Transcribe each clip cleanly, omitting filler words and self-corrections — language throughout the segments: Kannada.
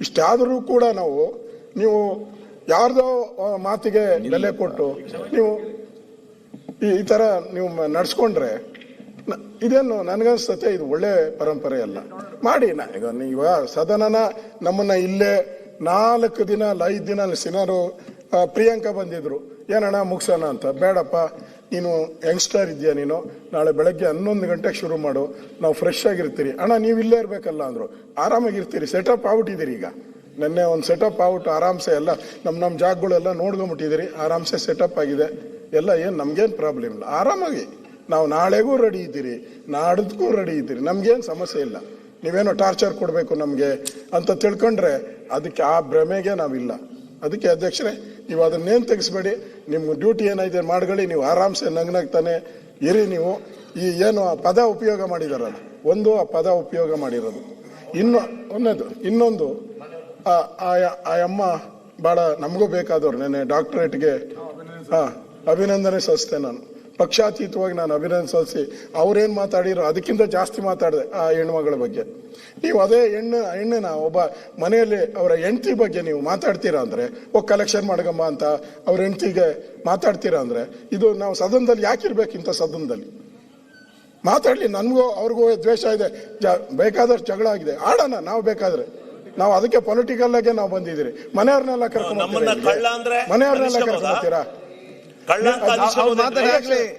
ಇಷ್ಟಾದರೂ ಕೂಡ ನೀವು ಯಾರ್ದೋ ಮಾತಿಗೆ ಬೆಲೆ ಕೊಟ್ಟು ನೀವು ಈ ತರ ನೀವು ನಡ್ಸ್ಕೊಂಡ್ರೆ ಇದೇನು ನನಗನ್ಸ್ತತೆ ಇದು ಒಳ್ಳೆ ಪರಂಪರೆ ಅಲ್ಲ. ಮಾಡಿ ಈಗ ನೀವ ಸದನನ ನಮ್ಮನ್ನ ಇಲ್ಲೇ 4 ದಿನ ಅಲ್ಲ 5 ದಿನ ಸಿನಾರು ಪ್ರಿಯಾಂಕಾ ಬಂದಿದ್ರು, ಏನಣ್ಣ ಮುಗ್ಸೋಣ ಅಂತ. ಬೇಡಪ್ಪ, ನೀನು ಯಂಗ್ಸ್ಟರ್ ಇದೆಯಾ, ನೀನು ನಾಳೆ ಬೆಳಗ್ಗೆ 11 ಗಂಟೆಗೆ ಶುರು ಮಾಡು, ನಾವು ಫ್ರೆಶ್ ಆಗಿರ್ತೀರಿ. ಅಣ್ಣ ನೀವು ಇಲ್ಲೇ ಇರ್ಬೇಕಲ್ಲ ಅಂದ್ರು. ಆರಾಮಾಗಿರ್ತೀರಿ, ಸೆಟಪ್ ಆಗ್ಬಿಟ್ಟಿದ್ದೀರಿ. ಈಗ ನೆನ್ನೆ ಒಂದು ಸೆಟಪ್ ಆಗ್ಬಿಟ್ಟು ಆರಾಮ್ಸೆ ಎಲ್ಲ ನಮ್ಮ ಜಾಗಗಳೆಲ್ಲ ನೋಡ್ಕೊಂಬಿಟ್ಟಿದ್ದೀರಿ, ಆರಾಮ್ಸೆ ಸೆಟಪ್ ಆಗಿದೆ ಎಲ್ಲ. ಏನು ನಮ್ಗೇನು ಪ್ರಾಬ್ಲಮ್ ಇಲ್ಲ, ಆರಾಮಾಗಿ ನಾವು ನಾಳೆಗೂ ರೆಡಿ ಇದ್ದೀರಿ, ನಾಡಿದ್ಗೂ ರೆಡಿ ಇದ್ದೀರಿ, ನಮ್ಗೇನು ಸಮಸ್ಯೆ ಇಲ್ಲ. ನೀವೇನೋ ಟಾರ್ಚರ್ ಕೊಡಬೇಕು ನಮಗೆ ಅಂತ ತಿಳ್ಕೊಂಡ್ರೆ ಅದಕ್ಕೆ ಆ ಭ್ರಮೆಗೆ ನಾವಿಲ್ಲ. ಅದಕ್ಕೆ ಅಧ್ಯಕ್ಷರೇ, ನೀವು ಅದನ್ನೇನು ತೆಗಿಸ್ಬೇಡಿ, ನಿಮ್ಮ ಡ್ಯೂಟಿ ಏನೈತೆ ಮಾಡ್ಕೊಳ್ಳಿ, ನೀವು ಆರಾಮ್ಸೆ ನಗ್ನಗ್ತಾನೆ ಇರಿ. ನೀವು ಈ ಏನು ಆ ಪದ ಉಪಯೋಗ ಮಾಡಿದಾರಲ್ಲ, ಆ ಪದ ಉಪಯೋಗ ಮಾಡಿರೋದು, ಇನ್ನೊಂದು ಆ ಅಮ್ಮ ಭಾಳ ನಮಗೂ ಬೇಕಾದವ್ರು. ನೆನ್ನೆ ಡಾಕ್ಟರೇಟ್ಗೆ ಅಭಿನಂದನೆ ಸಲ್ಲಿಸ್ತೆ. ನಾನು ಪಕ್ಷಾತೀತವಾಗಿ ನಾನು ಅಭಿನಂದನೆ ಸಲ್ಲಿಸಿ ಅವ್ರೇನು ಮಾತಾಡಿರೋ ಅದಕ್ಕಿಂತ ಜಾಸ್ತಿ ಮಾತಾಡಿದೆ ಆ ಹೆಣ್ಮಗಳ ಬಗ್ಗೆ. ನೀವು ಅದೇ ಹೆಣ್ಣಿನ ಒಬ್ಬ ಮನೆಯಲ್ಲಿ ಅವರ ಹೆಂಡತಿ ಬಗ್ಗೆ ನೀವು ಮಾತಾಡ್ತೀರಾ ಅಂದರೆ, ಕಲೆಕ್ಷನ್ ಮಾಡಗಮ್ಮ ಅಂತ ಅವ್ರ ಹೆಂಡತಿಗೆ ಮಾತಾಡ್ತೀರಾ ಅಂದರೆ, ಇದು ನಾವು ಸದನದಲ್ಲಿ ಯಾಕಿರ್ಬೇಕು? ಇಂಥ ಸದನದಲ್ಲಿ ಮಾತಾಡ್ಲಿ. ನನಗೂ ಅವ್ರಿಗೂ ದ್ವೇಷ ಇದೆ, ಬೇಕಾದಷ್ಟು ಜಗಳ ಆಗಿದೆ, ಆಡೋಣ ನಾವು ಬೇಕಾದ್ರೆ. ನಾವು ಅದಕ್ಕೆ ಪೊಲಿಟಿಕಲ್ ಆಗಿ ನಾವು ಬಂದಿದ್ದೀರಿ. ಮನೆಯವ್ರನ್ನೆಲ್ಲ ಕರ್ಕೊಂಡ್ಬರ್ತೀರಾ? ಮನೆಯವ್ರನ್ನೆಲ್ಲ ಕರ್ಕೊಂಡ್ಬರ್ತೀರಾ?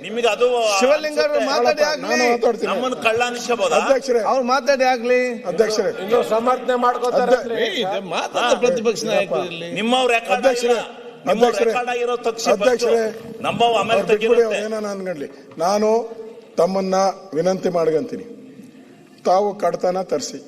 ನಿಮಗೆ ಅದು ಶಿವಲಿಂಗರು ಮಾತಾಡಿ ಆಗ್ಲಿ, ನಮ್ಮನ್ನು ಕಳ್ಳ ಅನಿಸಬಹುದು. ಅಧ್ಯಕ್ಷರೇ ಅವ್ರು ಮಾತಾಡಿ ಆಗ್ಲಿ. ಅಧ್ಯಕ್ಷರೇ ಇನ್ನು ಸಮರ್ಥನೆ ಮಾಡ್ಕೋತಾರೆ. ಪ್ರತಿಪಕ್ಷ ನಾಯಕರು ನಿಮ್ಮ ರೆಕಾರ್ಡ್ ಆಗಿರೋ ಅಧ್ಯಕ್ಷರೇ ನಮ್ಮ ಏನಾನ ಅನ್ಗಡ್ಲಿ. ನಾನು ತಮ್ಮನ್ನ ವಿನಂತಿ ಮಾಡ್ಕಂತೀನಿ, ತಾವು ಕಡತನ ತರಿಸಿ